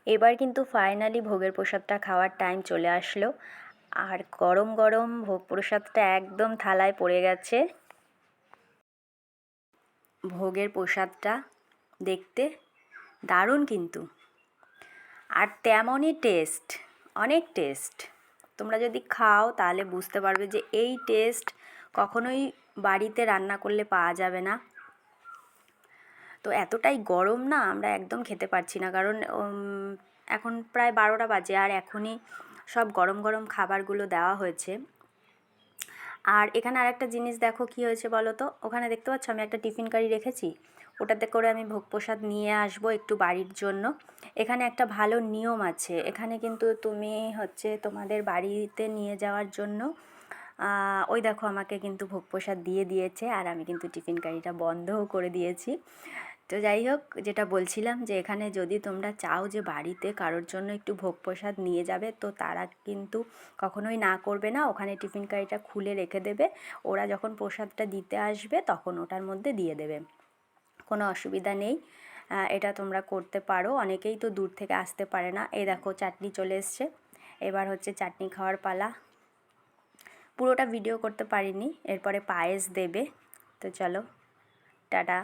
এবার কিন্তু ফাইনালি ভোগের প্রসাদটা খাওয়ার টাইম চলে আসলো। আর গরম গরম ভোগ প্রসাদটা একদম থালায় পড়ে গেছে। ভোগের প্রসাদটা দেখতে দারুণ কিন্তু, আর তেমনই টেস্ট, অনেক টেস্ট। তোমরা যদি খাও তাহলে বুঝতে পারবে যে এই টেস্ট কখনোই বাড়িতে রান্না করলে পাওয়া যাবে না। তো এতটাই গরম না, আমরা একদম খেতে পারছি না, কারণ এখন প্রায় 12টা বাজে আর এখনই সব গরম গরম খাবারগুলো দেওয়া হয়েছে। আর এখানে আরেকটা জিনিস দেখো কি হয়েছে বলো তো, ওখানে দেখতে পাচ্ছ আমি একটা টিফিন কারি রেখেছি, ওটাতে করে আমি ভোগ প্রসাদ নিয়ে আসবো একটু বাড়ির জন্য। এখানে একটা ভালো নিয়ম আছে, এখানে কিন্তু তুমি হচ্ছে তোমাদের বাড়িতে নিয়ে যাওয়ার জন্য ওই দেখো আমাকে কিন্তু ভোগ প্রসাদ দিয়ে দিয়েছে, আর আমি কিন্তু টিফিন কারিটা বন্ধও করে দিয়েছি। তো যাই হোক, যেটা বলছিলাম যে এখানে যদি তোমরা চাও যে বাড়িতে কারোর জন্য একটু ভোগ প্রসাদ নিয়ে যাবে, তো তারা কিন্তু কখনোই না করবে না, ওখানে টিফিন কারিটা খুলে রেখে দেবে, ওরা যখন প্রসাদটা দিতে আসবে তখন ওটার মধ্যে দিয়ে দেবে, কোনো অসুবিধা নেই। এটা তোমরা করতে পারো, অনেকেই তো দূর থেকে আসতে পারে না। এই দেখো চাটনি চলে এসছে, এবার হচ্ছে চাটনি খাওয়ার পালা। পুরোটা ভিডিও করতে পারিনি, এরপরে পায়েস দেবে। তো চলো, টাটা।